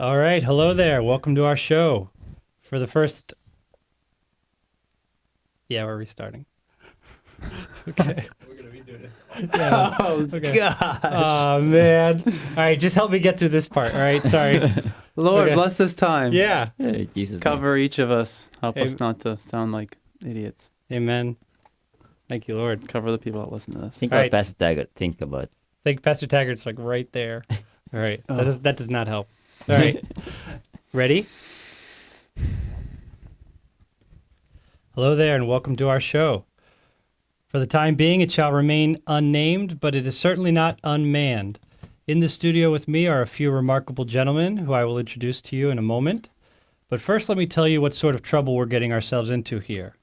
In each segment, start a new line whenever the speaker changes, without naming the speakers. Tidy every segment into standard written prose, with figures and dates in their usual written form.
All right, hello there. Welcome to our show. For the first, we're restarting. Okay.
We're gonna redo it.
Yeah.
Oh,
Okay.
gosh.
Oh man. All right, just help me get through this part. All right, sorry.
Lord,
Okay.
bless this time.
Yeah.
Hey, Jesus.
Cover each of us. Help
Hey.
us not to sound like idiots.
Amen. Thank you, Lord.
Cover the people that listen to this.
Think
All
about
right.
Pastor Taggart. Think about.
Think Pastor Taggart's like right there. All right.
Oh.
That does not help. All right. Ready? Hello there and welcome to our show. For the time being, it shall remain unnamed, but it is certainly not unmanned. In the studio with me are a few remarkable gentlemen who I will introduce to you in a moment. But first, let me tell you what sort of trouble we're getting ourselves into here.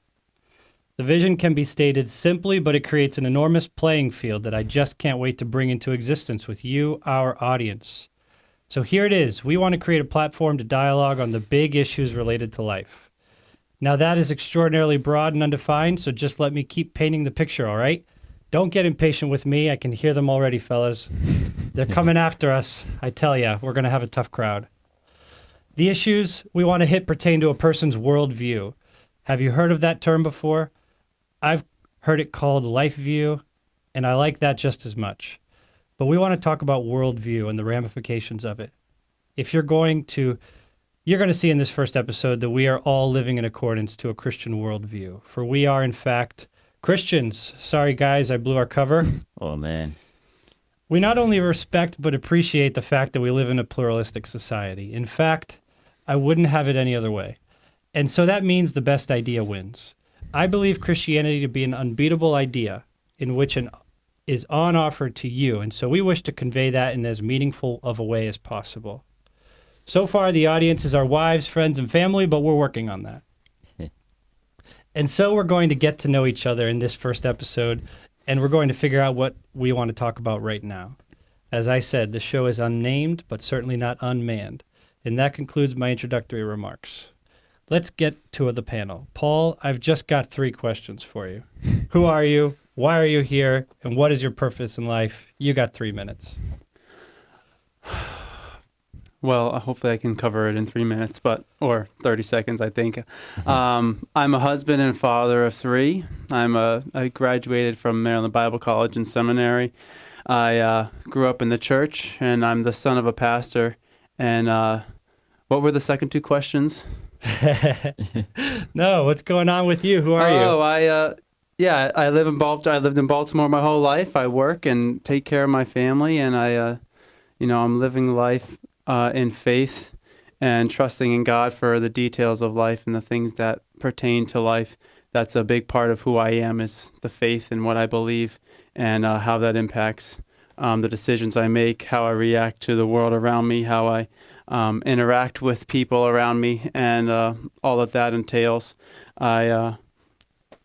The vision can be stated simply, but it creates an enormous playing field that I just can't wait to bring into existence with you, our audience. So here it is. We want to create a platform to dialogue on the big issues related to life. Now that is extraordinarily broad and undefined, so just let me keep painting the picture, all right? Don't get impatient with me. I can hear them already, fellas. They're coming after us. I tell ya, we're going to have a tough crowd. The issues we want to hit pertain to a person's worldview. Have you heard of that term before? I've heard it called life view, and I like that just as much. But we want to talk about worldview and the ramifications of it. If you're going to see in this first episode that we are all living in accordance to a Christian worldview. For we are, in fact, Christians. Sorry, guys, I blew our cover.
Oh man.
We not only respect but appreciate the fact that we live in a pluralistic society. In fact, I wouldn't have it any other way. And so that means the best idea wins. I believe Christianity to be an unbeatable idea in which is on offer to you, and so we wish to convey that in as meaningful of a way as possible. So far, the audience is our wives, friends, and family, but we're working on that. And so we're going to get to know each other in this first episode, and we're going to figure out what we want to talk about right now. As I said, the show is unnamed, but certainly not unmanned. And that concludes my introductory remarks. Let's get to the panel. Paul, I've just got 3 questions for you. Who are you? Why are you here? And what is your purpose in life? You got 3 minutes.
Well, hopefully I can cover it in 3 minutes, or 30 seconds, I think. I'm a husband and father of 3. I graduated from Maryland Bible College and Seminary. I grew up in the church, and I'm the son of a pastor. And what were the second 2 questions?
No, what's going on with you? Who are you?
Oh, I live in Baltimore. I lived in Baltimore my whole life. I work and take care of my family, and I'm living life in faith and trusting in God for the details of life and the things that pertain to life. That's a big part of who I am, is the faith and what I believe, and how that impacts the decisions I make, how I react to the world around me, how I interact with people around me, and all that entails. I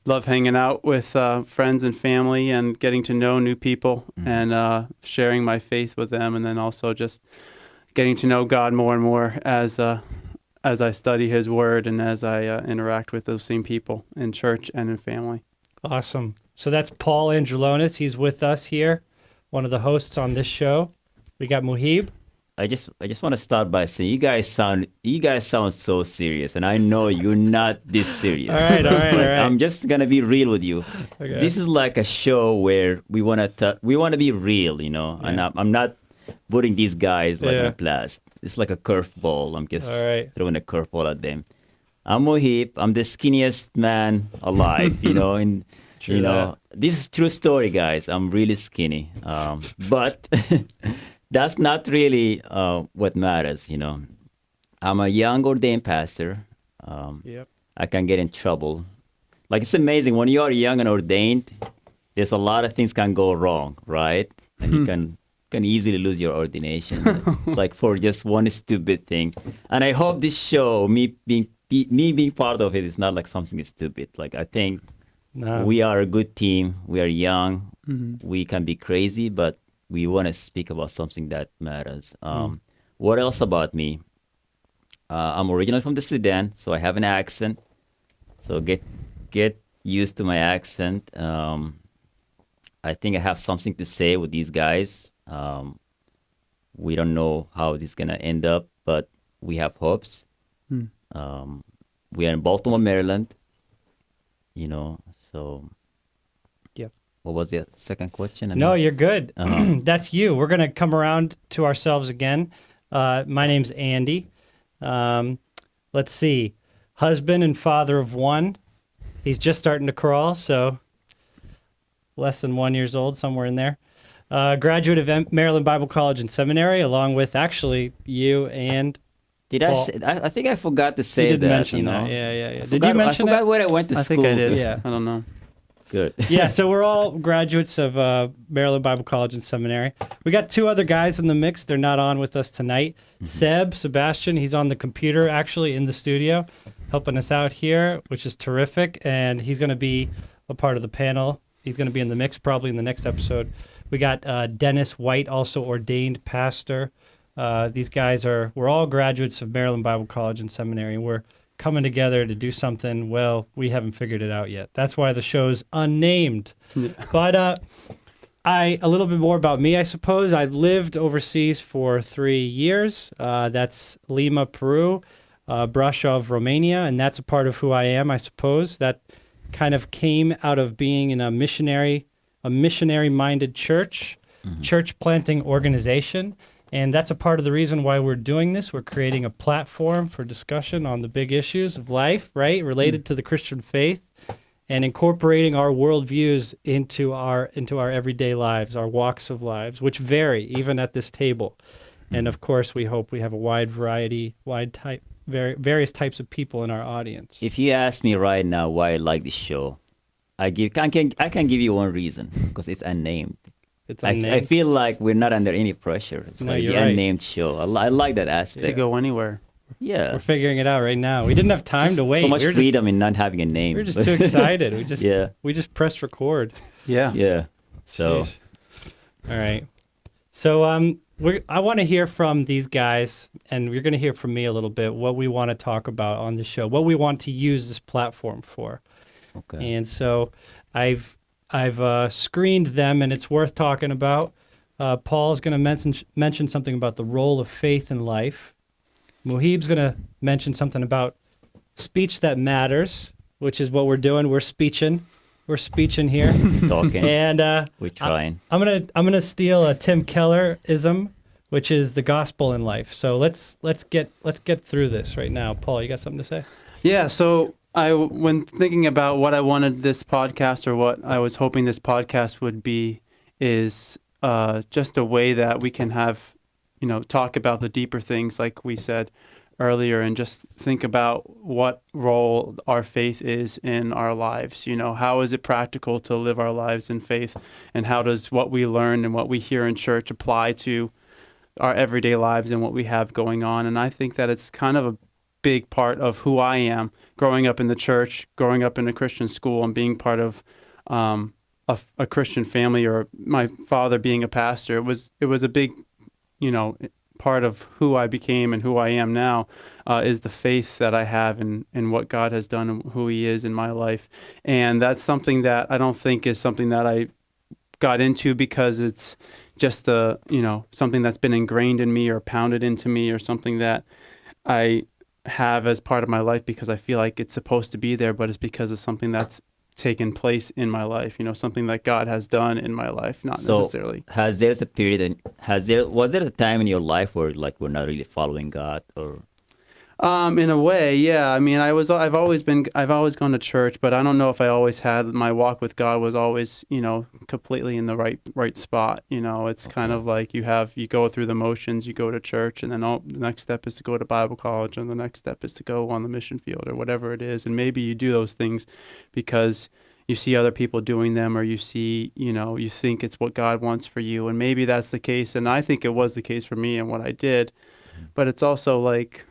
love hanging out with friends and family and getting to know new people and sharing my faith with them, and then also just getting to know God more and more as I study His Word and as I interact with those same people in church and in family.
Awesome. So that's Paul Angelonis. He's with us here, one of the hosts on this show. We got Muhib.
I just want to start by saying you guys sound so serious, and I know you're not this serious.
All right.
I'm just gonna be real with you.
Okay.
This is like a show where we wanna be real,
Yeah.
And I'm not putting these guys like
Yeah.
on blast. It's like a curveball. I'm just
All right.
throwing a curveball at them. I'm Mohib. I'm the skinniest man alive, and
True that.
this is true story, guys. I'm really skinny, but that's not really what matters. I'm a young ordained pastor.
Yep.
I can get in trouble. Like, it's amazing when you are young and ordained. There's a lot of things can go wrong, right? And you can easily lose your ordination, like for just one stupid thing. And I hope this show, me being part of it, is not like something stupid. Like, I think
No.
we are a good team. We are young.
Mm-hmm.
We can be crazy, but we want to speak about something that matters. What else about me? I'm originally from the Sudan, so I have an accent. So get used to my accent. I think I have something to say with these guys. We don't know how this is gonna end up, but we have hopes.
Hmm.
We are in Baltimore, Maryland. You know, so.
Yep.
What was the second question?
No, you're good.
Uh-huh.
That's you. We're going to come around to ourselves again. My name's Andy. Let's see. Husband and father of one. He's just starting to crawl, so less than 1 year old, somewhere in there. Graduate of Maryland Bible College and Seminary, along with actually you and
Did I
Paul.
say, I think I forgot to
you
say
did
that,
mention
you know.
that. Yeah.
I
Did
forgot-
you mention
I forgot
that?
where I went to
I
school.
think I did.
Yeah.
I don't know.
Good.
Yeah, so we're all graduates of Maryland Bible College and Seminary. We got two other guys in the mix. They're not on with us tonight. Sebastian, he's on the computer actually in the studio helping us out here, which is terrific. And he's going to be a part of the panel. He's going to be in the mix probably in the next episode. We got Dennis White, also ordained pastor. These guys we're all graduates of Maryland Bible College and Seminary. We're coming together to do something. Well, we haven't figured it out yet. That's why the show's unnamed.
Yeah.
But a little bit more about me, I suppose. I lived overseas for 3 years. That's Lima, Peru, Brașov, Romania, and that's a part of who I am, I suppose. That kind of came out of being in a missionary-minded church, church planting organization. And that's a part of the reason why we're doing this. We're creating a platform for discussion on the big issues of life, right, related to the Christian faith, and incorporating our worldviews into our everyday lives, our walks of lives, which vary even at this table. And of course, we hope we have a various types of people in our audience.
If you ask me right now why I like this show, I can give you one reason, because it's unnamed.
It's
I
unnamed.
feel like we're not under any pressure. It's
No,
like
you're
the
right.
unnamed show. I like that
To
aspect.
go anywhere.
Yeah.
We're figuring it out right now. We didn't have time
Just
to wait.
So much
we were
freedom in not having a name.
We're just too excited.
Yeah.
We just pressed record.
Yeah.
Yeah. So
Jeez. All right. So I want to hear from these guys, and you're going to hear from me a little bit what we want to talk about on the show, what we want to use this platform for.
okay.
And so I've screened them, and it's worth talking about. Paul's going to mention something about the role of faith in life. Muhib's going to mention something about speech that matters, which is what we're doing. We're speeching here.
Talking.
And
We're trying.
I'm gonna steal a Tim Keller-ism, which is the gospel in life. So let's get through this right now. Paul, you got something to say?
Yeah, so when thinking about what I wanted this podcast or what I was hoping this podcast would be is just a way that we can have, talk about the deeper things like we said earlier and just think about what role our faith is in our lives. How is it practical to live our lives in faith, and how does what we learn and what we hear in church apply to our everyday lives and what we have going on. And I think that it's kind of a big part of who I am, growing up in the church, growing up in a Christian school, and being part of a Christian family, or my father being a pastor. It was a big, part of who I became and who I am now, is the faith that I have in what God has done and who He is in my life. And that's something that I don't think is something that I got into because it's just something that's been ingrained in me or pounded into me, or something that I have as part of my life because I feel like it's supposed to be there, but it's because of something that's taken place in my life, something that God has done in my life, not necessarily.
Was there a time in your life where like we're not really following God, or?
In a way, yeah. I mean, I've always gone to church, but I don't know if I always had my walk with God was always, completely in the right spot. It's kind of like you go through the motions, you go to church, and then the next step is to go to Bible college, and the next step is to go on the mission field or whatever it is. And maybe you do those things because you see other people doing them, or you see, you think it's what God wants for you, and maybe that's the case. And I think it was the case for me and what I did, but it's also like,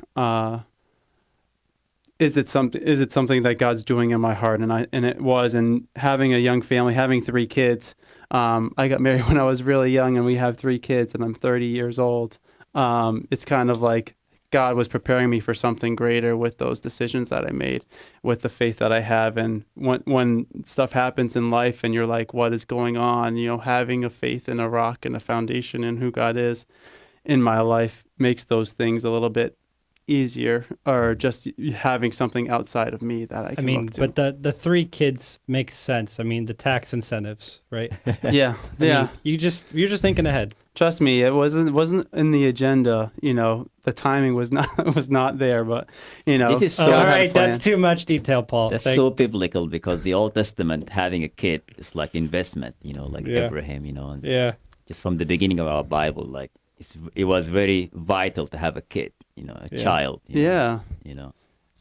is it something that God's doing in my heart? And it was. And having a young family, having 3 kids, I got married when I was really young, and we have 3 kids, and I'm 30 years old. It's kind of like God was preparing me for something greater with those decisions that I made, with the faith that I have. And when stuff happens in life and you're like, what is going on? Having a faith in a rock and a foundation in who God is in my life makes those things a little bit easier, or just having something outside of me that I
I
can
mean,
look to.
but the 3 kids makes sense. I mean, the tax incentives, right?
Yeah,
I
yeah.
mean, you're just thinking ahead.
Trust me, it wasn't in the agenda. The timing was not was not there, but
This is so-
God
All
had a
right,
plan.
that's too much detail, Paul.
That's
Thank-
so biblical because the Old Testament, having a kid is like investment, like
Yeah.
Abraham, and
yeah.
just from the beginning of our Bible, like it was very vital to have a kid, a
Yeah.
child.
Yeah.
You know.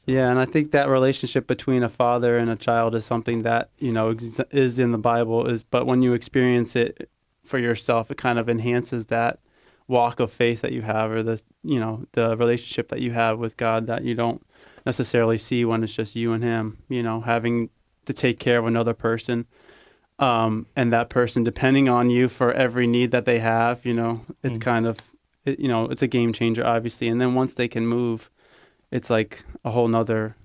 Yeah, and I think that relationship between a father and a child is something that is in the Bible. But when you experience it for yourself, it kind of enhances that walk of faith that you have, or the relationship that you have with God that you don't necessarily see when it's just you and Him. Having to take care of another person, and that person depending on you for every need that they have. It's kind of, it's a game changer, obviously. And then once they can move, it's like a whole nother,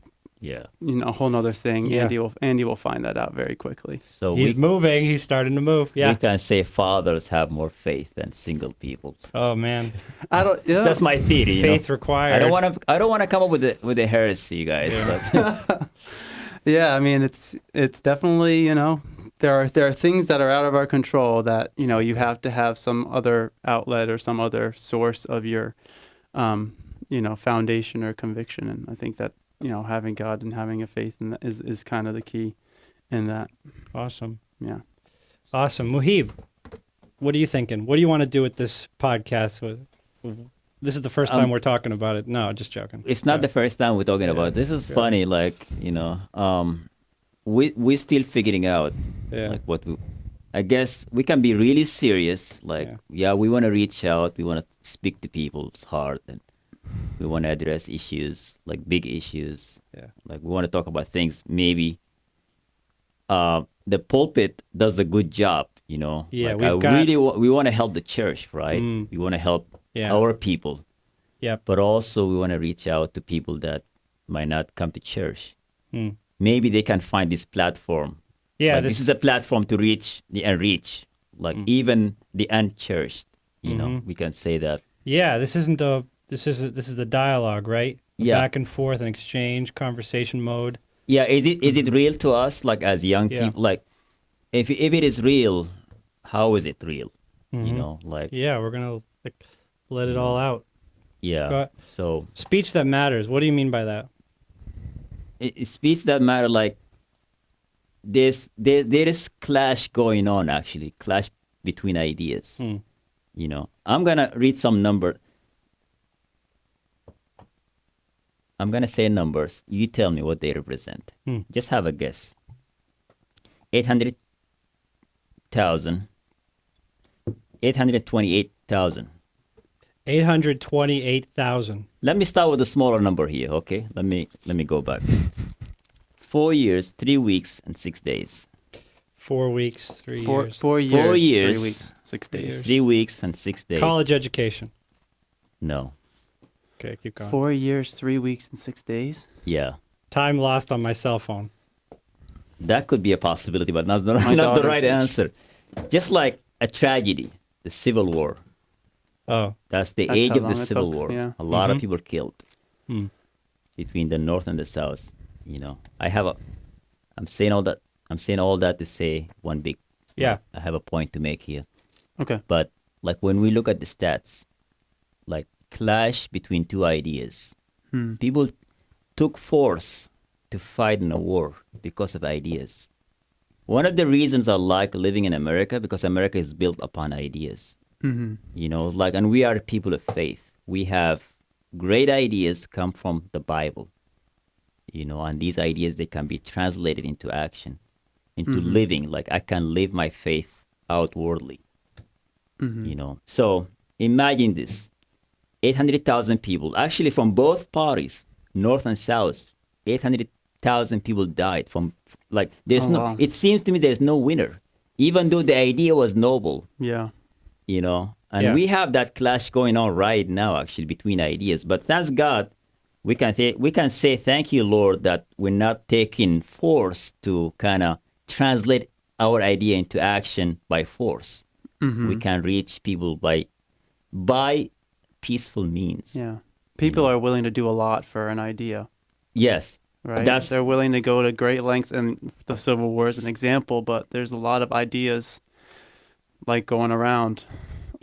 a whole nother thing.
Yeah.
Andy will find that out very quickly.
So
He's moving. He's starting to move.
we
Yeah.
can say fathers have more faith than single people.
Oh man.
I don't. Yeah.
That's my theory.
Faith required.
I don't want to come up with a heresy, guys. But
Yeah, I mean, it's definitely, there are things that are out of our control that, you have to have some other outlet or some other source of your, foundation or conviction. And I think that, having God and having a faith in that is kind of the key in that.
Awesome.
Yeah.
Awesome. Muhib, what are you thinking? What do you want to do with this podcast? This is the first time we're talking about it. No, just joking.
it's not the first time we're talking about it. This is funny. Like, we're still figuring out
Yeah.
like I guess we can be really serious. Like, we want to reach out. We want to speak to people's heart, and we want to address issues, like big issues.
Yeah.
Like, we want to talk about things. Maybe the pulpit does a good job,
Yeah,
Like,
we've got-
we want to help the church, right?
Mm.
We want to help
Yeah.
our people.
Yep.
But also we want to reach out to people that might not come to church.
Mm.
Maybe they can find this platform.
Yeah.
Like, this is a platform to reach the unreached, like even the unchurched. We can say that.
Yeah. This is the dialogue, right?
Yeah.
Back and forth and exchange, conversation mode.
Yeah, is it real to us, like as young
Yeah.
people? Like, if it is real, how is it real? Like,
Yeah, we're gonna let it all out.
yeah.
Go ahead.
So
Speech that matters. What do you mean by that?
it's speech that matter. Like, there is clash going on, actually, clash between ideas.
Hmm.
I'm gonna read some number. I'm gonna say numbers. You tell me what they represent.
Hmm.
Just have a guess. 800,000. 828,000.
828,000.
Let me start with a smaller number here, okay? Let me go back. 4 years, 3 weeks, and 6 days.
4 weeks, 3
4
years.
4 years,
4 years,
3 weeks, 6 days.
years.
3 weeks and 6 days.
College education.
No.
Okay, keep going.
4 years, 3 weeks, and 6 days.
Yeah.
Time lost on my cell phone.
That could be a possibility, but not the,
My
not the
daughter's
right
age.
answer. Just like a tragedy, the Civil War.
Oh,
That's the
That's
age
how
of the
long it
Civil
took,
War.
yeah.
A lot of
Mhm.
people killed
Hmm.
between the North and the South. I'm saying all that to say one big.
yeah.
I have a point to make here.
Okay.
But like when we look at the stats, like clash between two ideas, people took force to fight in a war because of ideas. One of the reasons I like living in America, because America is built upon ideas.
Mm-hmm.
And we are people of faith. We have great ideas come from the Bible, and these ideas, they can be translated into action, into living. Like, I can live my faith outwardly, So imagine this, 800,000 people, actually from both parties, North and South, 800,000 people died from, like,
Wow.
it seems to me there's no winner, even though the idea was noble.
Yeah.
And
Yeah.
we have that clash going on right now, actually, between ideas. But thanks God, we can say thank you, Lord, that we're not taking force to kind of translate our idea into action by force. We can reach people by peaceful means.
Yeah. People are willing to do a lot for an idea,
Yes,
right?
That's-
They're willing to go to great lengths, and the Civil War is an example, but there's a lot of ideas like going around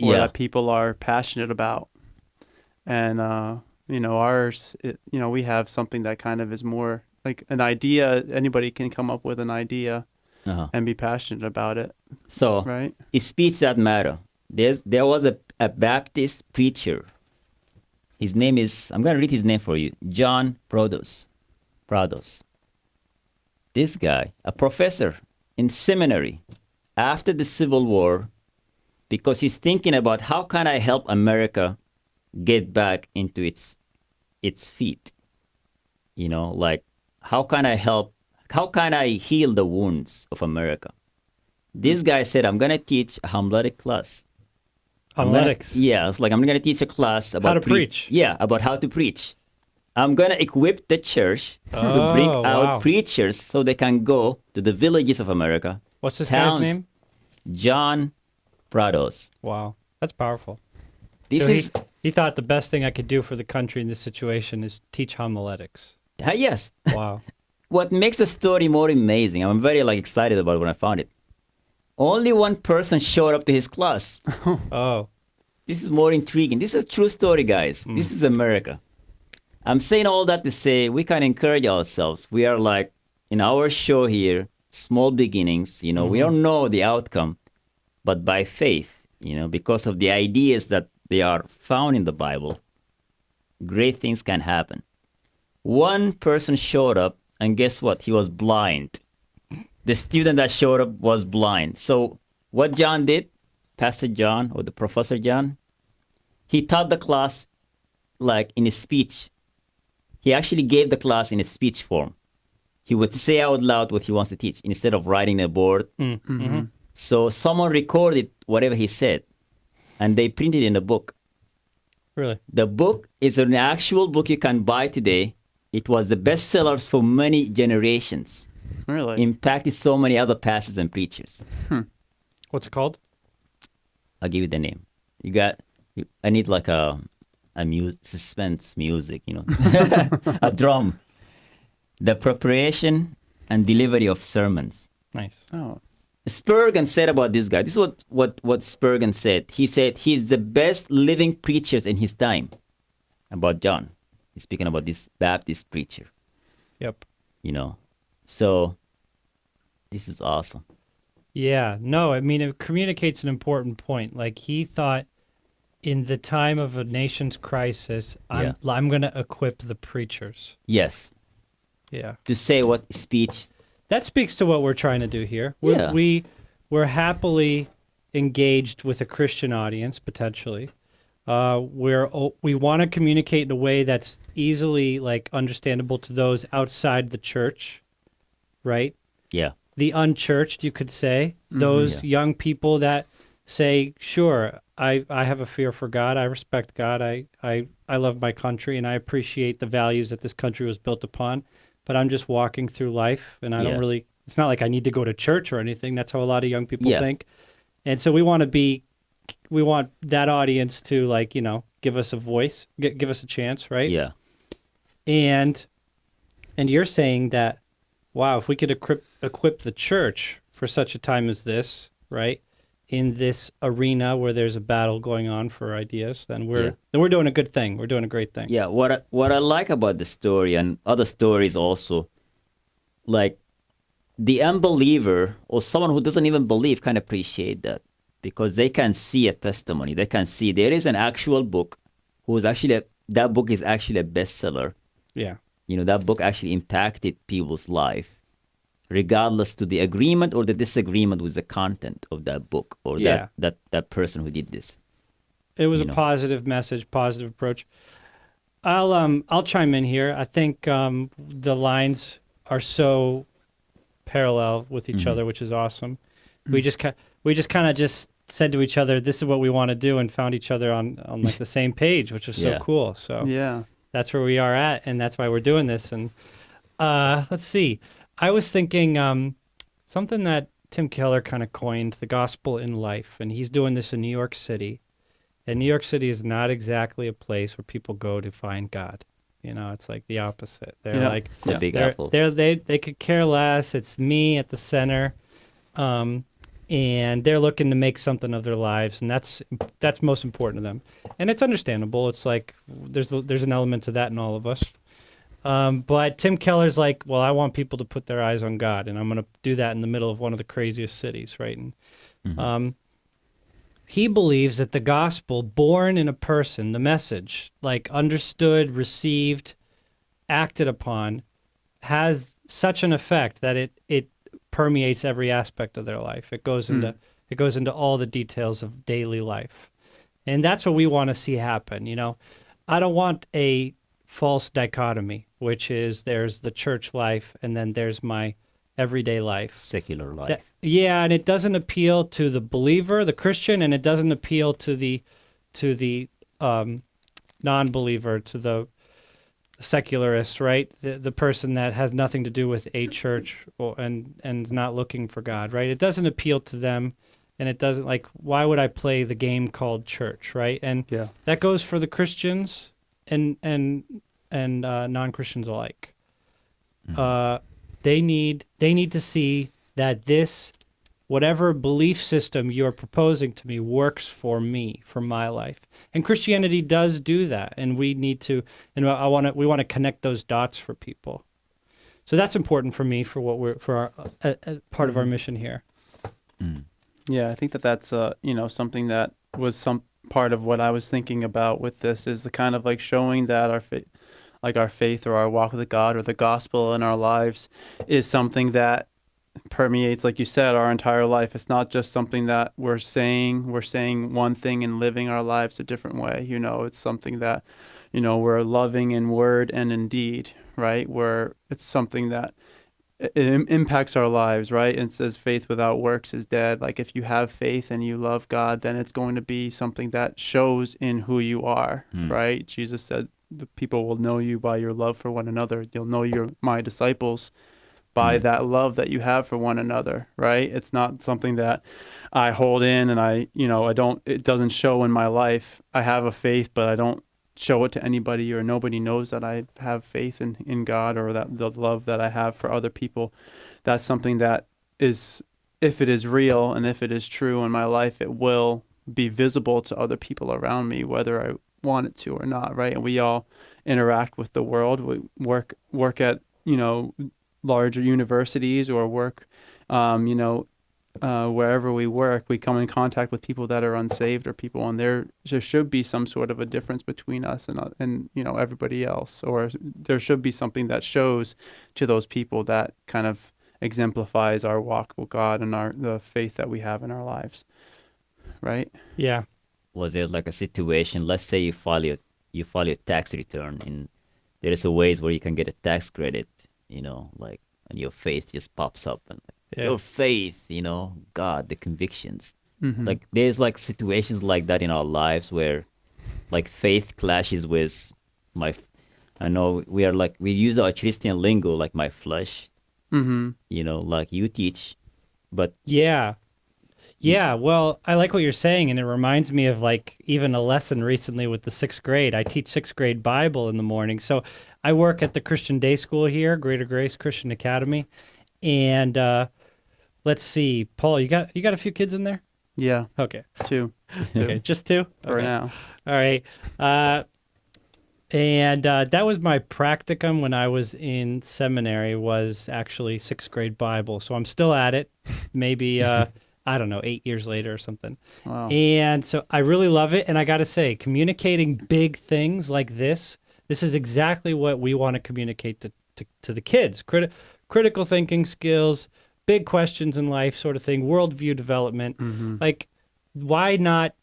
or
Yeah.
that people are passionate about. And, ours, we have something that kind of is more like an idea. Anybody can come up with an idea
uh-huh.
and be passionate about it,
So
right?
it's speech that matter. There was a Baptist preacher. His name is, I'm going to read his name for you, John Prados. This guy, a professor in seminary after the Civil War, because he's thinking about how can I help America get back into its feet. Like how can I heal the wounds of America? This guy said, I'm going to teach a homiletic class.
Homiletics.
It's like I'm going to teach a class about
How to preach.
Yeah, about how to preach. I'm going to equip the church to bring
Oh,
out
wow.
preachers so they can go to the villages of America.
What's this
Towns.
guy's name?
John Prados.
Wow, that's powerful.
This
So
is
he thought the best thing I could do for the country in this situation is teach homiletics.
yes.
Wow.
What makes the story more amazing? I'm very excited about when I found it. Only one person showed up to his class.
Oh,
This is more intriguing. This is a true story, guys. This is America. I'm saying all that to say we can encourage ourselves. We are like in our show here, small beginnings. We don't know the outcome, but by faith, because of the ideas that they are found in the Bible, great things can happen. One person showed up, and guess what? He was blind. The student that showed up was blind. So what John did, Pastor John or the Professor John, he taught the class like in a speech. He actually gave the class in a speech form. He would say out loud what he wants to teach instead of writing a board. So someone recorded whatever he said, and they printed it in a book.
really?
The book is an actual book you can buy today. It was the bestseller for many generations.
Really?
Impacted so many other pastors and preachers.
What's it called?
I'll give you the name. I need like a suspense music, a drum. The Preparation and Delivery of Sermons.
Nice.
Oh,
Spurgeon said about this guy. This is what Spurgeon said. He said he's the best living preachers in his time. About John. He's speaking about this Baptist preacher,
Yep.
So this is awesome.
Yeah. No, I mean, it communicates an important point. Like he thought in the time of a nation's crisis, I'm going to equip the preachers.
Yes.
Yeah.
To say what speech.
That speaks to what we're trying to do here.
Yeah.
We're happily engaged with a Christian audience, potentially. We want to communicate in a way that's easily understandable to those outside the church, right?
Yeah.
The unchurched, you could say. Those young people that say, sure, I have a fear for God. I respect God. I love my country, and I appreciate the values that this country was built upon. But I'm just walking through life, and I don't really, it's not like I need to go to church or anything. That's how a lot of young people think. And so we want that audience to give us a voice, give us a chance, right?
Yeah.
And you're saying that, wow, if we could equip the church for such a time as this, right, in this arena where there's a battle going on for ideas, then we're doing a good thing. We're doing a great thing.
Yeah, what I like about the story and other stories also, like the unbeliever or someone who doesn't even believe can appreciate that because they can see a testimony. They can see there is an actual book that book is actually a bestseller.
Yeah.
That book actually impacted people's life, regardless to the agreement or the disagreement with the content of that book or that person who did this.
It was a positive message, positive approach. I'll chime in here. I think the lines are so parallel with each other, which is awesome. We just kind of just said to each other, "This is what we want to do," and found each other on the same page, which was so cool. So that's where we are at, and that's why we're doing this. And let's see. I was thinking something that Tim Keller kind of coined, the gospel in life, and he's doing this in New York City. And New York City is not exactly a place where people go to find God. You know, it's like the opposite. They're
Yeah.
like
The Big
they're,
Apple.
they could care less. It's me at the center, and they're looking to make something of their lives, and that's most important to them. And it's understandable. It's like there's an element to that in all of us. But Tim Keller's like, well, I want people to put their eyes on God, and I'm going to do that in the middle of one of the craziest cities, right? And he believes that the gospel, born in a person, the message, like understood, received, acted upon, has such an effect that it permeates every aspect of their life. It goes into all the details of daily life, and that's what we want to see happen. You know, I don't want a false dichotomy, which is there's the church life and then there's my everyday life.
Secular life.
Yeah, and it doesn't appeal to the believer, the Christian, and it doesn't appeal to the non-believer, to the secularist, right? The person that has nothing to do with a church and is not looking for God, right? It doesn't appeal to them, and it doesn't, like, why would I play the game called church, right? And
Yeah.
that goes for the Christians and non-Christians alike. They need to see that this, whatever belief system you're proposing to me, works for me, for my life. And Christianity does do that, and we need to. And we want to connect those dots for people. So that's important for me, for what we're for our part of our mission here.
Yeah, I think that's something that was some part of what I was thinking about with this, is the kind of like showing that our faith or our walk with God or the gospel in our lives is something that permeates, like you said, our entire life. It's not just something that we're saying one thing and living our lives a different way. You know, it's something that, you know, we're loving in word and in deed, right? Where it's something that it impacts our lives, right? And it says faith without works is dead. Like, if you have faith and you love God, then it's going to be something that shows in who you are, right? Jesus said, the people will know you by your love for one another. You'll know you're my disciples by that love that you have for one another, right? It's not something that I hold in and it doesn't show in my life. I have a faith, but I don't show it to anybody, or nobody knows that I have faith in God, or that the love that I have for other people. That's something that is, if it is real and if it is true in my life, it will be visible to other people around me, whether I want it to or not, right? And we all interact with the world. We work at, larger universities, or work, wherever we work, we come in contact with people that are unsaved or people, and there should be some sort of a difference between us and everybody else, or there should be something that shows to those people that kind of exemplifies our walk with God and the faith that we have in our lives, right?
Yeah.
Was there like a situation, let's say you file your tax return, and there is a ways where you can get a tax credit, and your faith just pops up, and your faith, God, the convictions. Like, there's like situations like that in our lives where like faith clashes with I know we use our Christian lingo, like my flesh, like you teach, but
yeah, well, I like what you're saying, and it reminds me of like even a lesson recently with the 6th grade. I teach 6th grade Bible in the morning. So I work at the Christian Day School here, Greater Grace Christian Academy. And let's see, Paul, you got a few kids in there?
Yeah.
Okay.
Two.
Okay, just two?
For
Okay.
now.
All right. And that was my practicum when I was in seminary, was actually 6th grade Bible. So I'm still at it, maybe, I don't know, 8 years later or something.
Wow.
And so I really love it. And I got to say, communicating big things like this is exactly what we want to communicate to the kids. Critical thinking skills, big questions in life sort of thing, worldview development. Like, why not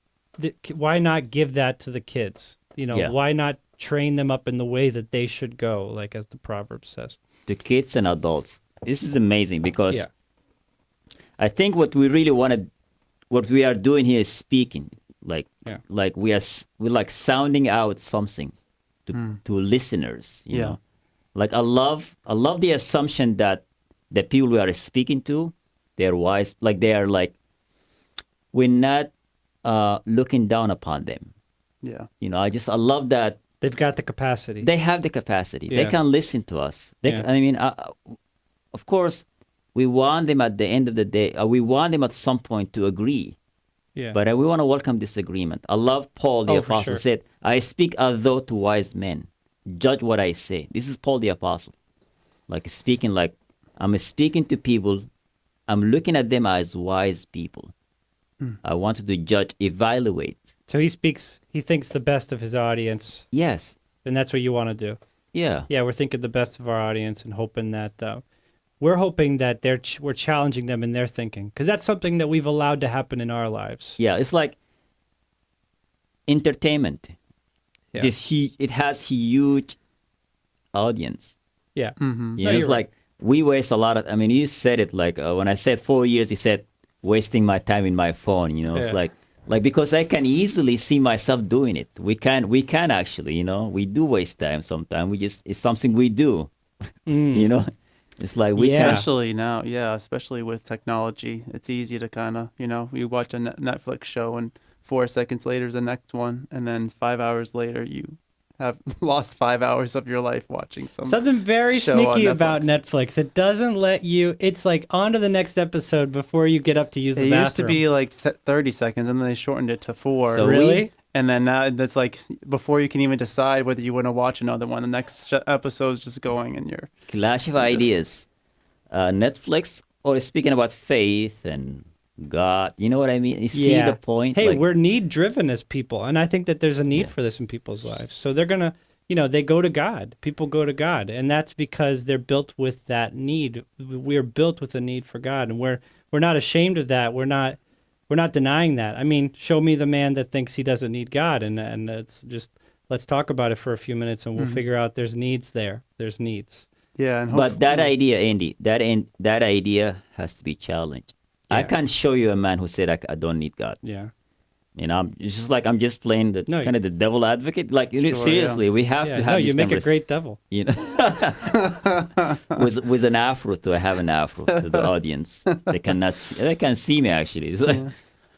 give that to the kids? Why not train them up in the way that they should go, like as the proverb says?
The kids and adults. This is amazing, because I think what we are doing here is speaking, like we're like sounding out something to listeners, you know. Like, I love the assumption that the people we are speaking to, they're wise, like they are like, we're not looking down upon them.
Yeah.
You know, I love that
They've got the capacity.
they have the capacity. They
Yeah.
can listen to us.
Yeah.
I mean, of course, we want them at the end of the day. We want them at some point to agree.
yeah.
But we want to welcome disagreement. I love Paul the
Oh, for
Apostle
sure.
said, I speak as though to wise men. Judge what I say. This is Paul the Apostle. Like speaking like, I'm speaking to people. I'm looking at them as wise people. I wanted to judge, evaluate.
So he thinks the best of his audience,
Yes.
and that's what you want to do.
Yeah.
Yeah, we're thinking the best of our audience and hoping that we're hoping that we're challenging them in their thinking, because that's something that we've allowed to happen in our lives.
Yeah. It's like entertainment.
Yeah.
It has huge audience.
Yeah.
Mm-hmm.
You
No,
know, it's
you're
like we waste a lot of. I mean, you said it like when I said 4 years, you said wasting my time in my phone. You know, it's
Yeah.
like because I can easily see myself doing it. We can actually. You know, we do waste time sometimes. It's something we do. You know, it's like we
Yeah.
can.
Especially now, yeah, especially with technology, it's easy to kind of, you watch a Netflix show and 4 seconds later is the next one, and then 5 hours later you have lost 5 hours of your life watching
Something very
show on
sneaky about
Netflix.
Netflix. It doesn't let you. It's like on to the next episode before you get up to use the
It
bathroom.
used to be like 30 seconds, and then they shortened it to 4.
So
Really?
And then now that's like before you can even decide whether you want to watch another one. The next episode's just going, and you're
Clash of ideas. Netflix, or speaking about faith and God. You know what I mean? You see
Yeah.
the point?
Hey,
Like,
we're need driven as people, and I think that there's a need
Yeah.
for this in people's lives. So they're gonna, they go to God. People go to God, and that's because they're built with that need. We're built with a need for God, and we're not ashamed of that. We're not denying that. I mean, show me the man that thinks he doesn't need God, and it's just let's talk about it for a few minutes, and we'll figure out there's needs there. There's needs.
yeah. And
But that
hopefully-
idea, Andy, that idea has to be challenged. I
Yeah.
can't show you a man who said I don't need God.
Yeah.
You know, it's just like I'm just playing the
No,
kind of the devil advocate. Like
Sure,
seriously, we have
Yeah.
to have
No,
this
you make a
convers-
great devil.
You know, with an afro too. I have an afro to the audience. They cannot. They can see me actually. It's like,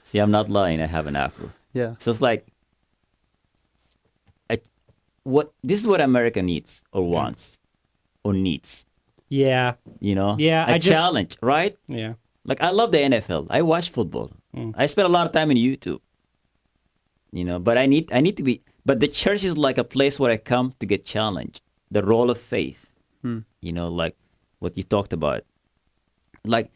see, I'm not lying. I have an afro.
yeah.
So it's like, this is what America needs or wants or needs.
Yeah.
You know,
Yeah,
a
I just-
challenge, right?
Yeah.
Like I love the NFL. I watch football. I spend a lot of time in YouTube. You know, but I need to be. But the church is like a place where I come to get challenged. The role of faith. You know, like what you talked about. Like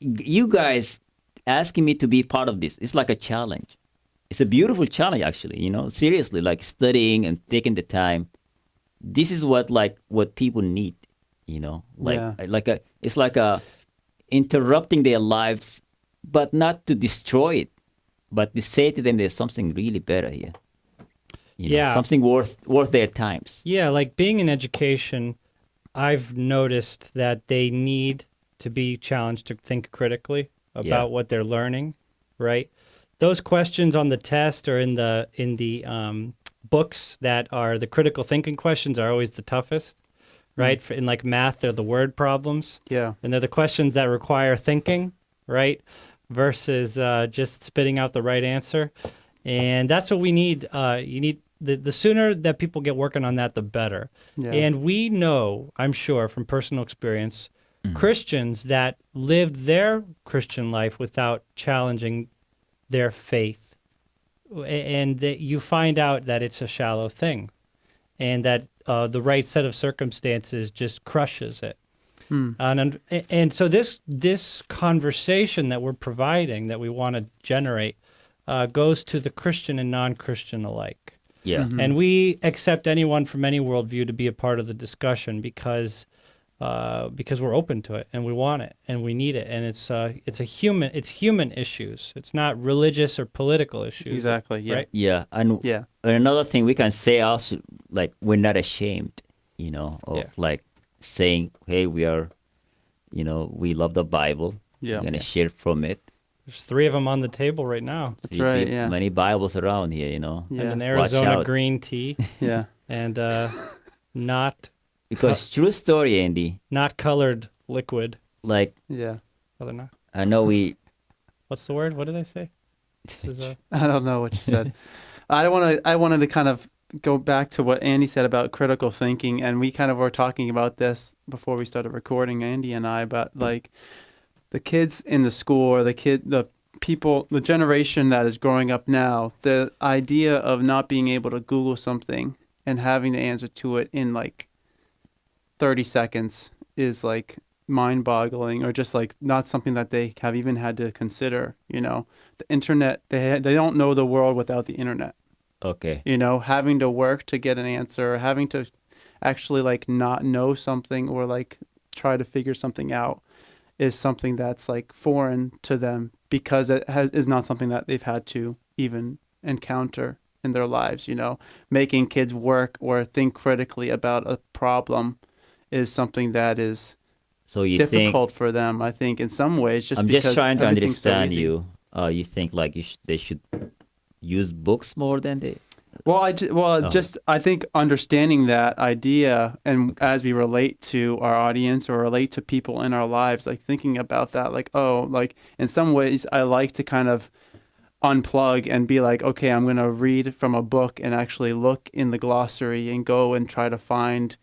you guys asking me to be part of this. It's like a challenge. It's a beautiful challenge, actually. You know, seriously, like studying and taking the time. This is what people need. You know, like it's like a interrupting their lives, but not to destroy it, but to say to them there's something really better here. You know,
Yeah.
something worth their times.
Yeah, like being in education, I've noticed that they need to be challenged to think critically about
Yeah.
what they're learning, right? Those questions on the test or in the books that are the critical thinking questions are always the toughest, right? In like math, they're the word problems,
Yeah.
and they're the questions that require thinking, right? Versus just spitting out the right answer. And that's what we need. You need the sooner that people get working on that, the better.
Yeah.
And we know, I'm sure from personal experience, Christians that lived their Christian life without challenging their faith. And that you find out that it's a shallow thing and that the right set of circumstances just crushes it. And so this conversation that we're providing, that we want to generate, goes to the Christian and non-Christian alike.
Yeah.
And we accept anyone from any worldview to be a part of the discussion because we're open to it and we want it and we need it, and it's human issues. It's not religious or political issues.
Exactly. Yeah.
Right?
Yeah. And
Yeah.
another thing we can say also, like we're not ashamed, you know, of
Yeah.
like saying, hey, we are, you know, we love the Bible.
Yeah.
We're gonna
Yeah.
share from it.
There's 3 of them on the table right now,
That's
You
right.
see
Yeah.
Many Bibles around here, you know.
Yeah.
and an
Watch
Arizona
out.
green tea,
Yeah.
and not
Because true story, Andy,
colored liquid.
like
Yeah.
Oh, they're not.
I know we
What's the word? What did I say? This is a,
I don't know what you said. I wanted to kind of go back to what Andy said about critical thinking, and we kind of were talking about this before we started recording, Andy and I, about like the kids in the school, or the people, the generation that is growing up now, the idea of not being able to Google something and having the answer to it in like 30 seconds is like mind-boggling, or just like not something that they have even had to consider. You know, the internet, they don't know the world without the internet.
Okay.
You know, having to work to get an answer, having to actually like not know something, or like try to figure something out, is something that's like foreign to them, because is not something that they've had to even encounter in their lives. You know, making kids work or think critically about a problem is something that is
So you
difficult for them, I think, in some ways, just
I'm
because
just trying to
everything's so
understand
easy.
you. You think like they should use books more than they.
Well,
Oh.
I think understanding that idea, and as we relate to our audience or relate to people in our lives, like thinking about that, like, oh, like in some ways, I like to kind of unplug and be like, okay, I'm going to read from a book and actually look in the glossary and go and try to find,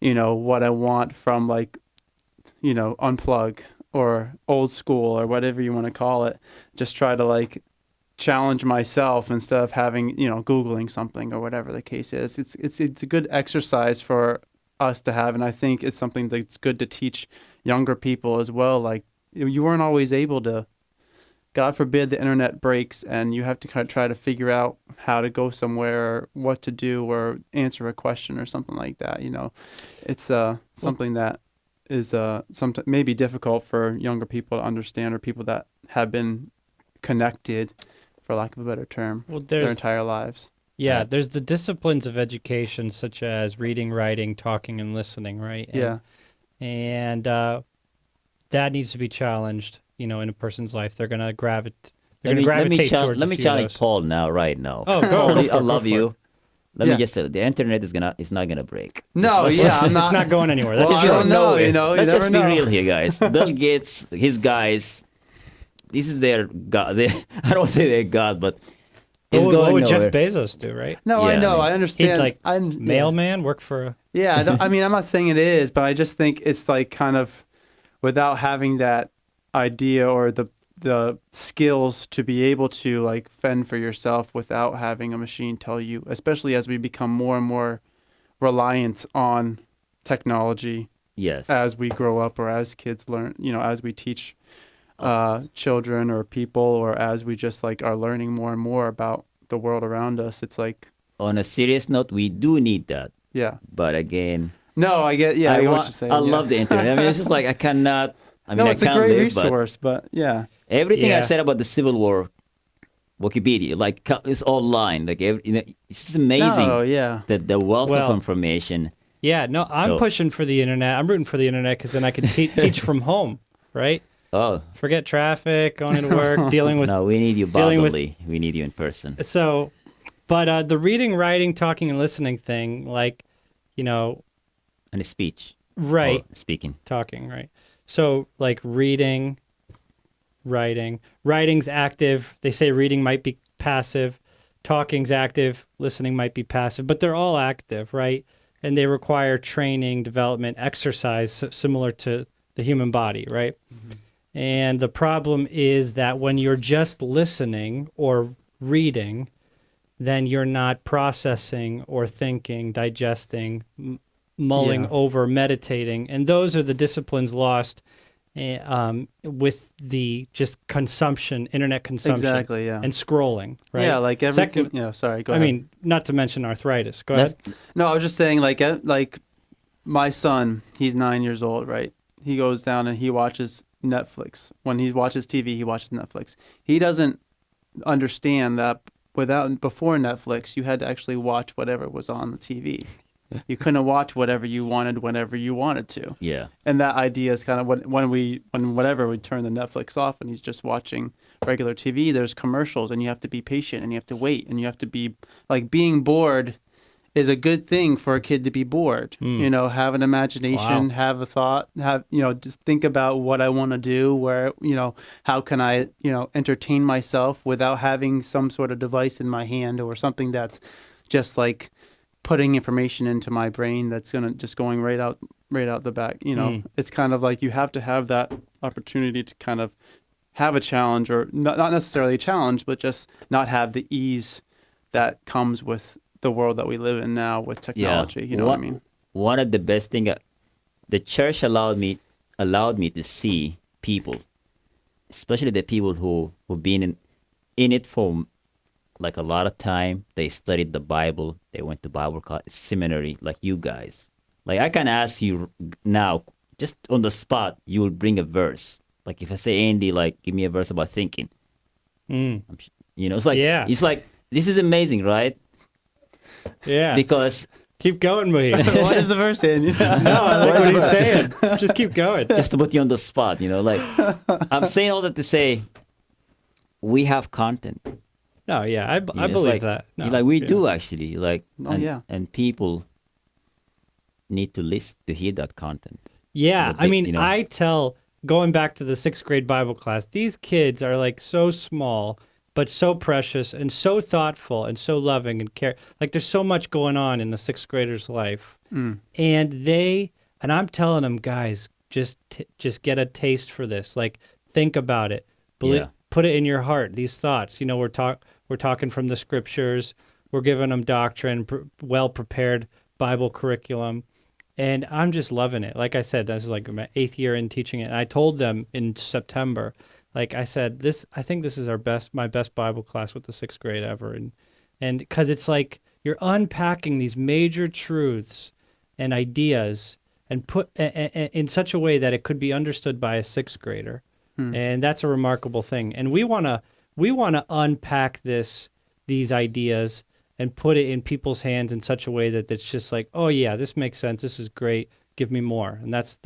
you know, what I want from, like, you know, unplug or old school or whatever you want to call it. Just try to like challenge myself instead of having, you know, Googling something or whatever the case is. It's a good exercise for us to have, and I think it's something that's good to teach younger people as well. Like, you weren't always able to, God forbid the internet breaks and you have to kind of try to figure out how to go somewhere, or what to do, or answer a question or something like that. You know, it's something that is sometimes maybe difficult for younger people to understand, or people that have been connected, for lack of a better term,
well,
their
there's
entire lives.
yeah,
Right.
there's the disciplines of education such as reading, writing, talking, and listening, right?
Yeah.
And that needs to be challenged, you know, in a person's life. They're gonna gravitate. They're gonna gravitate towards.
Let
a
me
few of
challenge
those.
Paul now, right now.
Oh, go
Paul,
for
I
it, go
love
for
you.
it.
Let
Yeah.
me just say, the internet is not gonna break.
No,
Let's-
yeah, I'm not.
It's not going anywhere. That's
Well, I
true.
don't know, you know, you
Let's just
never
be
know.
real here, guys. Bill Gates, his guys, this is their god. I don't say their god, but it's
What
going
would
nowhere.
Jeff Bezos do, right?
No, I
Yeah,
know,
I
I
mean,
understand.
He'd like
yeah.
mailman work for.
Yeah, I mean, I'm not saying it is, but I just think it's like kind of, without having that idea or the skills to be able to like fend for yourself without having a machine tell you, especially as we become more and more reliant on technology
Yes.
as we grow up, or as kids learn, you know, as we teach children or people, or as we just like are learning more and more about the world around us. It's like,
On a serious note, we do need that.
yeah.
But again,
No, I get, yeah, I get what you're saying.
I
yeah.
love the internet. I mean, it's just like I cannot. I mean,
No,
I
it's a
can't
great
live, but
resource, but yeah.
everything I
Yeah.
said about the Civil War, Wikipedia, like it's online. Like it's just amazing
Oh, yeah.
that the wealth
Well,
of information.
Yeah, no, I'm
So-
pushing for the internet. I'm rooting for the internet because then I can teach from home, right?
Oh
Forget traffic, going into work, dealing with.
no, we need you
dealing with-
bodily. We need you in person.
So, but the reading, writing, talking, and listening thing, like, you know,
And a speech.
right,
Or speaking.
talking, right. So, like reading, writing. Writing's active. They say reading might be passive. Talking's active. Listening might be passive. But they're all active, right? And they require training, development, exercise, similar to the human body, right? And the problem is that when you're just listening or reading, then you're not processing or thinking, digesting, mulling
Yeah.
over, meditating. And those are the disciplines lost with the just consumption, internet consumption,
Exactly, yeah.
and scrolling, right?
Yeah, like everything.
Second-
Yeah, sorry, go
I
ahead.
mean, not to mention arthritis. Go
That's-
ahead.
No, I was just saying, like my son, he's 9 years old, right? He goes down and he watches Netflix. When he watches TV, he watches Netflix. He doesn't understand that before Netflix, you had to actually watch whatever was on the TV. You couldn't watch whatever you wanted whenever you wanted to.
Yeah.
And that idea is kind of when we turn the Netflix off and he's just watching regular TV, there's commercials and you have to be patient and you have to wait and you have to be like, being bored is a good thing for a kid to be bored. You know, have an imagination,
Wow.
have a thought, just think about what I want to do, where, how can I, entertain myself without having some sort of device in my hand or something that's just like putting information into my brain that's going right out the back. It's kind of like you have to have that opportunity to kind of have a challenge, or not necessarily a challenge, but just not have the ease that comes with the world that we live in now with technology. You know what I mean?
One of the best thing, the church allowed me to see people, especially the people who've been in it for like a lot of time. They studied the Bible. They went to Bible seminary, like you guys. Like I can ask you now, just on the spot, you will bring a verse. Like if I say, Andy, like give me a verse about thinking. It's like
Yeah.
it's like this is amazing, right?
Yeah.
Because
Keep going, Mohib.
What is the verse in?
No, I like what he's saying. Just keep going.
just to put you on the spot, like I'm saying all that to say, we have content.
No, yeah, I
It's
believe
like,
that. No,
like we
yeah.
do actually, like,
Oh,
and,
yeah.
and people need to listen to hear that content.
Yeah,
the
I
big-
mean, I tell, going back to the 6th grade Bible class, these kids are like so small, but so precious and so thoughtful and so loving and care. Like there's so much going on in the 6th grader's life. And I'm telling them, guys, just get a taste for this. Like think about it.
Yeah.
Put it in your heart, these thoughts. We're talking from the scriptures. We're giving them doctrine, well-prepared Bible curriculum. And I'm just loving it. Like I said, this is like my 8th year in teaching it. And I told them in September, like I said, I think this is my best Bible class with the 6th grade ever. And because it's like you're unpacking these major truths and ideas and put in such a way that it could be understood by a 6th grader. And that's a remarkable thing. And we want to unpack these ideas and put it in people's hands in such a way that it's just like, oh yeah, this makes sense. This is great. Give me more. And that's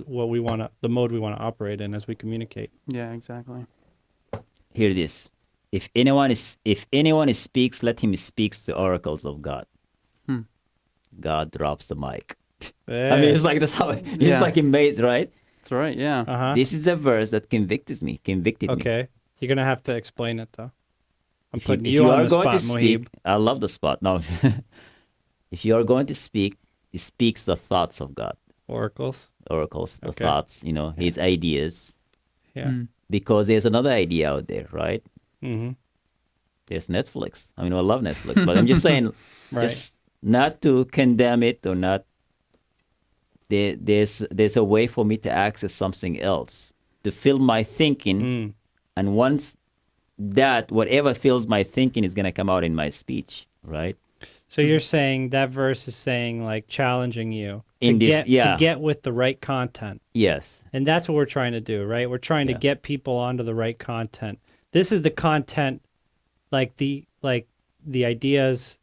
what we want to, the mode we want to operate in as we communicate.
Yeah, exactly.
Hear this: if anyone speaks, let him speak the oracles of God. God drops the mic. I mean, it's like that's how it's
Yeah.
like amazing, right?
That's right. Yeah.
Uh-huh.
This is a verse that convicted me.
Okay. You're going to have to explain it though. I'm
If
putting
if
you on
are
the
going
spot,
to
Mohib.
speak, I love the spot. No, if you are going to speak, he speaks the thoughts of God,
Oracles.
oracles, the
Okay.
thoughts, his ideas.
Yeah.
Because there's another idea out there, right?
Mm-hmm.
There's Netflix. I mean, I love Netflix, but I'm just saying,
Right.
just not to condemn it or not. There's a way for me to access something else to fill my thinking, and once that whatever fills my thinking is gonna come out in my speech, right?
So you're saying that verse is saying like challenging you
In
to
this- yeah.
get with the right content.
Yes.
And that's what we're trying to do, right? We're trying to
Yeah.
get people onto the right content. This is the content, like the ideas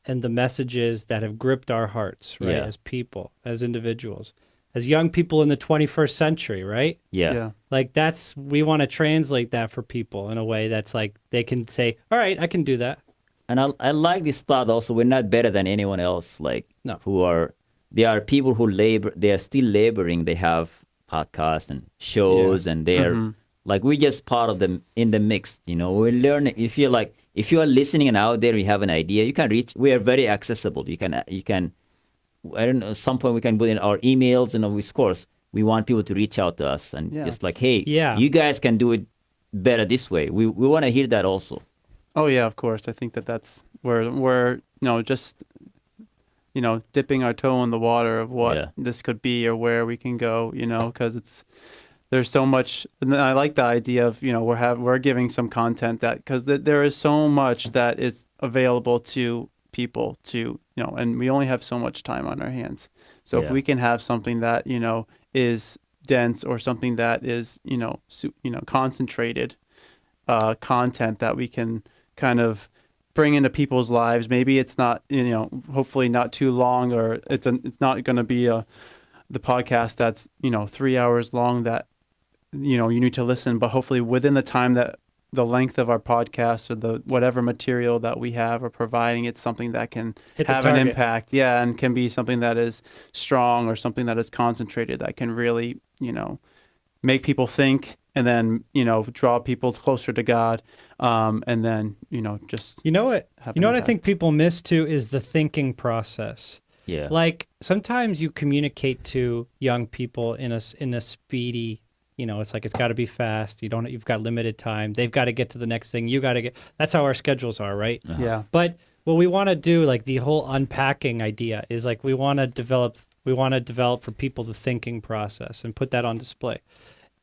and the messages that have gripped our hearts, right?
Yeah.
As people, as individuals, as young people in the 21st century, right?
Yeah.
Like we want to translate that for people in a way that's like they can say, all right, I can do that.
And I like this thought also. We're not better than anyone else. Like
No.
there are people who labor. They are still laboring. They have podcasts and shows, and they are like we're just part of them in the mix. We're learning. If you are listening and out there, you have an idea, you can reach. We are very accessible. You can. I don't know. At some point, we can put in our emails, and of course, we want people to reach out to us and just like, hey, you guys can do it better this way. We want to hear that also.
Oh yeah, of course. I think that's where we're just dipping our toe in the water of what this could be or where we can go. Because there's so much. And I like the idea of we're giving some content that because there is so much that is available to people to and we only have so much time on our hands. So if we can have something that is dense or something that is concentrated content that we can kind of bring into people's lives. Maybe it's not, hopefully not too long, or it's not going to be the podcast that's 3 hours long that you need to listen. But hopefully within the time that the length of our podcast or the whatever material that we have or providing, it's something that can
Hit the
have an
target.
impact. Yeah, and can be something that is strong or something that is concentrated that can really, make people think and then, draw people closer to God. And then, just
You know what?
have
You know
an
what I
impact.
think people miss too is the thinking process.
Yeah.
Like sometimes you communicate to young people in a speedy, it's like it's got to be fast. You've got limited time. They've got to get to the next thing. You got to get. That's how our schedules are, right?
Yeah.
But what we want to do, like the whole unpacking idea, is like we want to develop for people the thinking process and put that on display.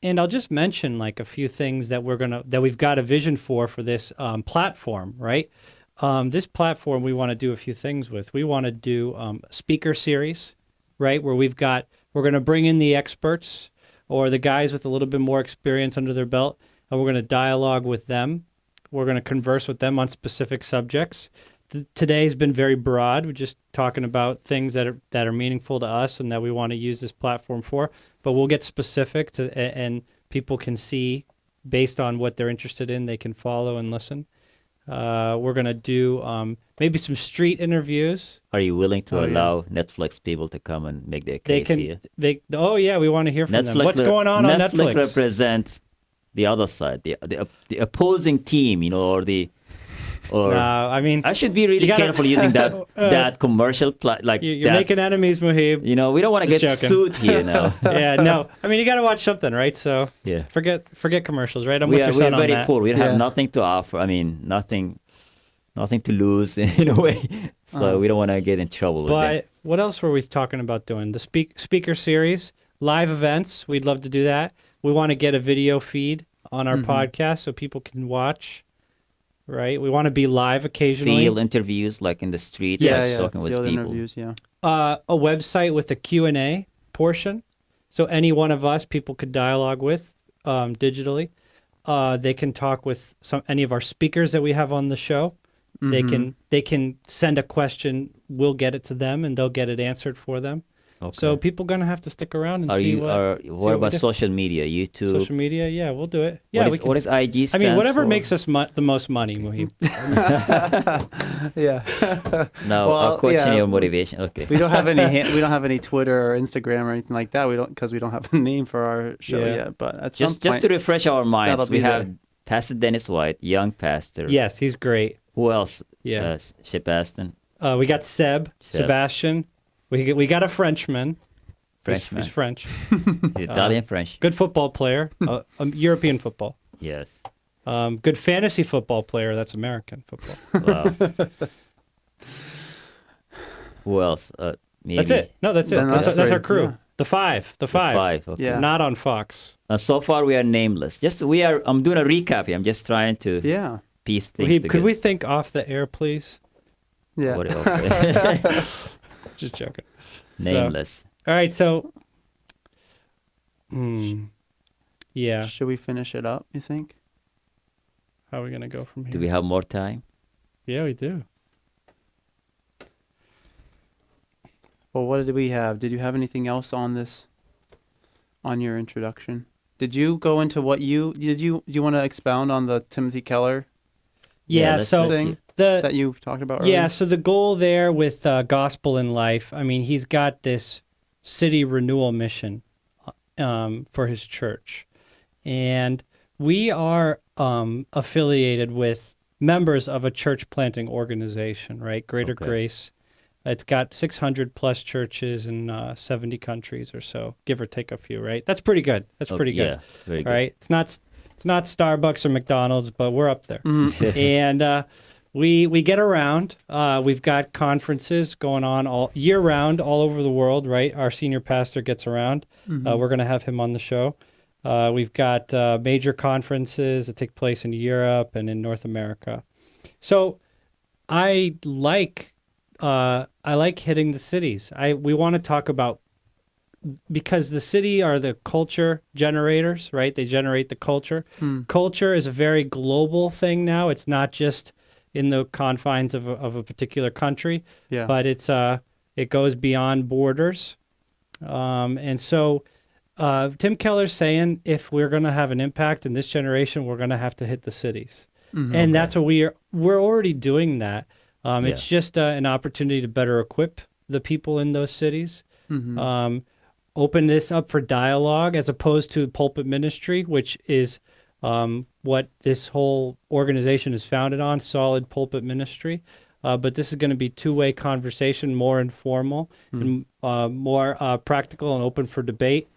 And I'll just mention like a few things that we've got a vision for this platform, right? This platform we want to do a few things with. We want to do a speaker series, right? Where we're going to bring in the experts or the guys with a little bit more experience under their belt, and we're going to dialogue with them. We're going to converse with them on specific subjects. Today's been very broad. We're just talking about things that are meaningful to us and that we want to use this platform for. But we'll get specific and people can see based on what they're interested in. They can follow and listen. We're going to do maybe some street interviews.
Are you willing to
Oh, yeah.
allow Netflix people to come and make their
They
case here?
Oh yeah, we want to hear from them. What's going on
Netflix
Netflix?
represents the other side, the opposing team, or
No, I mean,
I should be really
You gotta-
careful using that commercial like
you're
that.
making enemies, Muhib.
We don't want to
Just
get
joking.
sued here now.
Yeah, no. I mean, you got to watch something, right? So
Yeah.
forget commercials, right? I'm
we
with
are
your son on
very
that.
poor. We
Yeah.
have nothing to offer. I mean, nothing to lose in a way. So we don't want to get in trouble with
But
it.
what else were we talking about doing? The speaker series, live events. We'd love to do that. We want to get a video feed on our podcast so people can watch. Right? We want to be live occasionally.
Field interviews, like in the street,
Yes.
like
Yeah.
talking with
Field
people.
interviews, yeah.
A website with a Q&A portion. So any one of us, people could dialogue with digitally. They can talk with any of our speakers that we have on the show. They can send a question. We'll get it to them, and they'll get it answered for them.
Okay.
So people gonna have to stick around and
Are
see
you?
what
What
we
about
do.
social media? YouTube.
Social media. Yeah, we'll do it. Yeah, we can.
What is IG?
I mean, whatever
for?
makes us the most money, Muhib.
Yeah.
No,
Well,
I'll question
yeah.
your motivation. Okay.
We don't have any Twitter or Instagram or anything like that. Because we don't have a name for our show
Yeah.
yet. But at some
Just
point,
to refresh our minds,
that'll
we
be
have
there.
Pastor Dennis White, young pastor.
Yes, he's great.
Who else?
Yeah.
Ship Aston.
We got Seb, Sebastian. We got a Frenchman.
Frenchman.
He's French.
He's Italian, French.
Good football player. European football.
Yes.
Good fantasy football player. That's American football.
Wow. Who else? Maybe.
That's it. No, that's it.
Then
That's
that's
our
three,
crew.
yeah.
The five.
Five. Okay.
Yeah.
Not on Fox.
So far we are nameless. I'm doing a recap here. I'm just trying to
yeah.
piece things
Could
together.
we think off the air, please?
Yeah.
What else?
Just joking.
Nameless.
All right. So, yeah.
Should we finish it up, you think?
How are we gonna go from here?
Do we have more time?
Yeah, we do.
Well, what did we have? Did you have anything else on your introduction? Did you go into do you want to expound on the Timothy Keller
Yeah.
let's-
So
let's
thing
see.
that you talked about earlier?
Yeah, so the goal there with Gospel in Life, I mean, he's got this city renewal mission for his church. And we are affiliated with members of a church planting organization, right? Greater
Okay.
Grace. It's got 600 plus churches in 70 countries or so, give or take a few, right? That's pretty good. That's pretty good.
Yeah, very good.
All right. It's not Starbucks or McDonald's, but we're up there.
Mm-hmm.
And we get around. We've got conferences going on all year round, all over the world. Right, our senior pastor gets around. We're going to have him on the show. We've got major conferences that take place in Europe and in North America. So I like hitting the cities. We want to talk about, because the city are the culture generators, right? They generate the culture. Culture is a very global thing now. It's not just in the confines of a particular country,
Yeah.
but it goes beyond borders. And so Tim Keller's saying if we're going to have an impact in this generation, we're going to have to hit the cities. And that's what we're already doing that. It's just an opportunity to better equip the people in those cities. Open this up for dialogue as opposed to pulpit ministry, which is what this whole organization is founded on, solid pulpit ministry. But this is going to be two-way conversation, more informal and more practical and open for debate,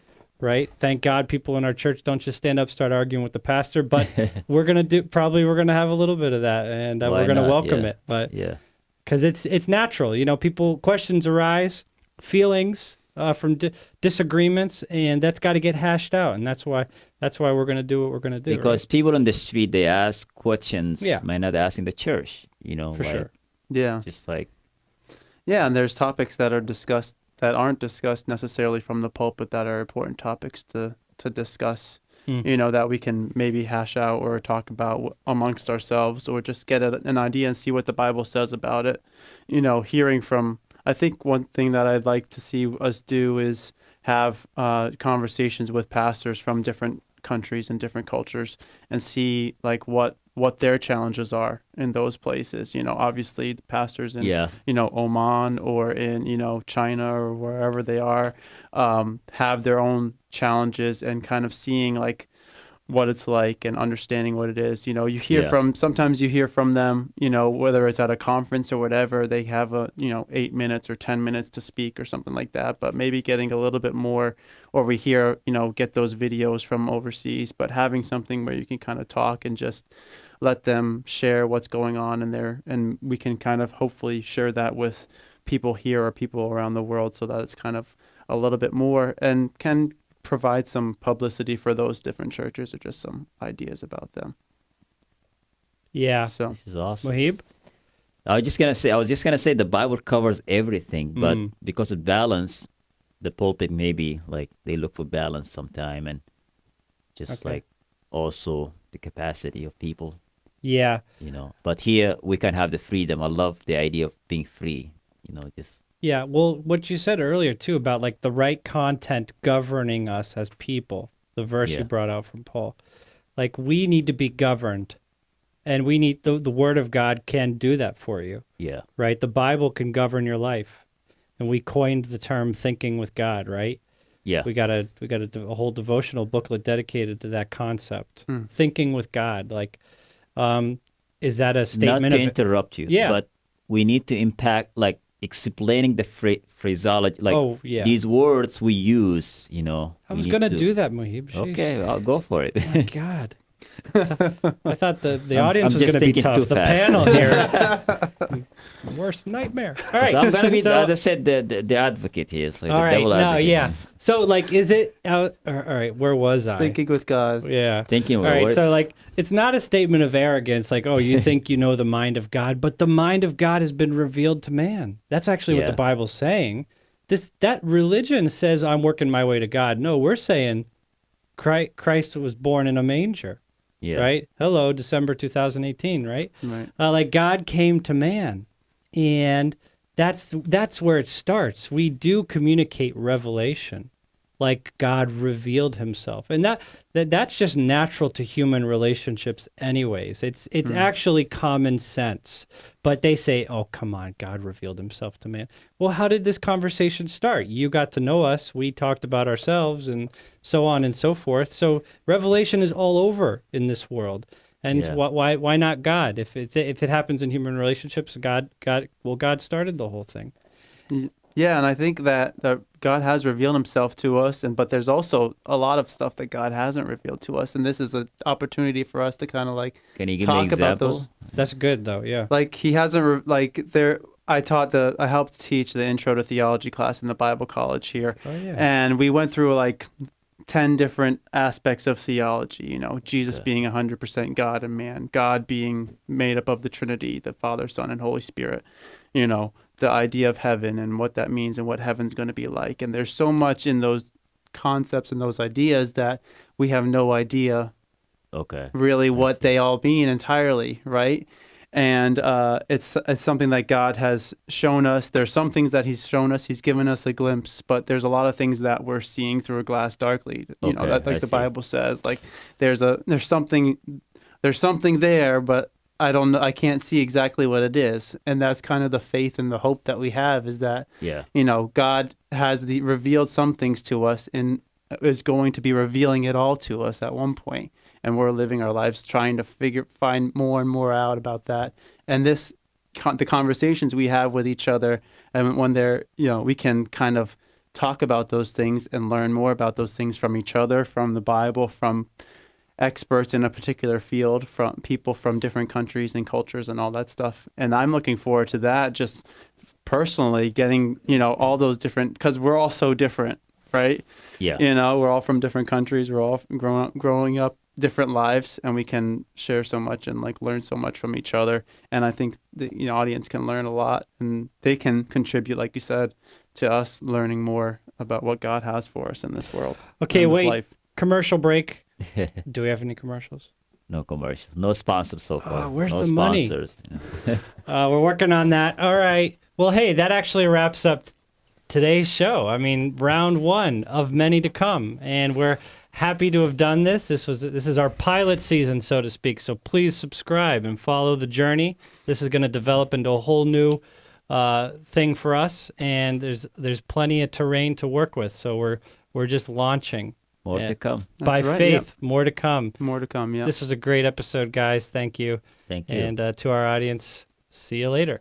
right? Thank God people in our church don't just stand up, start arguing with the pastor, but we're going to have a little bit of that, and we're going to welcome it. But because it's natural, questions arise, feelings from disagreements, and that's got to get hashed out, and that's why we're going to do what we're going to do.
Because people on the street, they ask questions, might not ask in the church,
For sure.
Yeah.
Just like...
Yeah, and there's topics that are discussed that aren't discussed necessarily from the pulpit that are important topics to discuss, that we can maybe hash out or talk about amongst ourselves, or just get an idea and see what the Bible says about it. Hearing from... I think one thing that I'd like to see us do is have conversations with pastors from different countries and different cultures and see like what their challenges are in those places. Obviously the pastors in Oman or in China or wherever they are have their own challenges, and kind of seeing like what it's like and understanding what it is. Sometimes you hear from them, whether it's at a conference or whatever, they have 8 minutes or 10 minutes to speak or something like that, but maybe getting a little bit more, or we hear, get those videos from overseas, but having something where you can kind of talk and just let them share what's going on in there. And we can kind of hopefully share that with people here or people around the world, so that it's kind of a little bit more and can provide some publicity for those different churches, or just some ideas about them.
Yeah.
So
this is awesome.
Mohib?
I was just gonna say the Bible covers everything, but because of balance, the pulpit maybe like they look for balance sometime, and just like also the capacity of people.
Yeah.
But here we can have the freedom. I love the idea of being free. Just...
Yeah, well, what you said earlier, too, about like the right content governing us as people, the verse you brought out from Paul, like we need to be governed, and we need the Word of God can do that for you.
Yeah.
Right? The Bible can govern your life, and we coined the term thinking with God, right?
Yeah.
We got a whole devotional booklet dedicated to that concept, thinking with God. Like, is that a statement?
Not to interrupt you, but we need to impact, like, explaining the phraseology, like these words we use,
I was going to do that, Mohib. Sheesh.
Okay, I'll go for it.
Oh my God. I thought the audience was going to be tough. The panel here. Worst nightmare. All right.
So I'm going to be, as I said, the advocate here. So
all
the
right.
devil advocate.
Yeah. So, like, is it... all right, where was I?
Thinking with God.
Yeah.
Thinking with
God. All right,
God.
so, like, it's not a statement of arrogance, like, oh, you think you know the mind of God, but the mind of God has been revealed to man. That's actually what the Bible's saying. That religion says, I'm working my way to God. No, we're saying Christ was born in a manger.
Yeah.
Right? Hello, December 2018, right?
Right.
Like God came to man. And that's where it starts. We do communicate revelation, like God revealed himself. And that's just natural to human relationships anyways. It's actually common sense. But they say, oh, come on, God revealed himself to man. Well, how did this conversation start? You got to know us. We talked about ourselves and so on and so forth. So revelation is all over in this world. And why not God? If it happens in human relationships, God started the whole thing.
Yeah, and I think that God has revealed himself to us, but there's also a lot of stuff that God hasn't revealed to us, and this is an opportunity for us to kind of like
Can you give me an
talk about
example?
those.
That's good though, yeah.
Like he hasn't I helped teach the intro to theology class in the Bible college here.
Oh, yeah.
And we went through like 10 different aspects of theology, Jesus being 100% God and man, God being made up of the Trinity, the Father, Son, and Holy Spirit, the idea of heaven and what that means and what heaven's going to be like. And there's so much in those concepts and those ideas that we have no idea really what they all mean entirely, right? And it's something that God has shown us. There's some things that He's shown us. He's given us a glimpse, but there's a lot of things that we're seeing through a glass darkly. You know,
Okay,
that, like
I
the
see.
Bible says, like there's something there, but I don't know. I can't see exactly what it is. And that's kind of the faith and the hope that we have, is that
Yeah.
you know, God has revealed some things to us and is going to be revealing it all to us at one point. And we're living our lives trying to find more and more out about that. And the conversations we have with each other, and when they're, you know, we can kind of talk about those things and learn more about those things from each other, from the Bible, from experts in a particular field, from people from different countries and cultures and all that stuff. And I'm looking forward to that, just personally getting, you know, all those different, because we're all so different, right?
Yeah.
You know, we're all from different countries. We're all growing up different lives, and we can share so much and like learn so much from each other. And I think the audience can learn a lot, and they can contribute, like you said, to us learning more about what God has for us in this world.
Okay,
in this
wait.
life.
Commercial break. Do we have any commercials?
No commercials. No sponsors so far.
Oh, where's
no
the money?
sponsors, you know.
We're working on that. All right. Well, hey, that actually wraps up today's show. I mean, round one of many to come, and we're happy to have done this. This is our pilot season, so to speak. So please subscribe and follow the journey. This is going to develop into a whole new thing for us, and there's plenty of terrain to work with. So we're just launching.
More
Yeah.
to come.
By
That's right,
faith, more to come.
More to come, yeah.
This was a great episode, guys. Thank you.
Thank you.
And to our audience, see you later.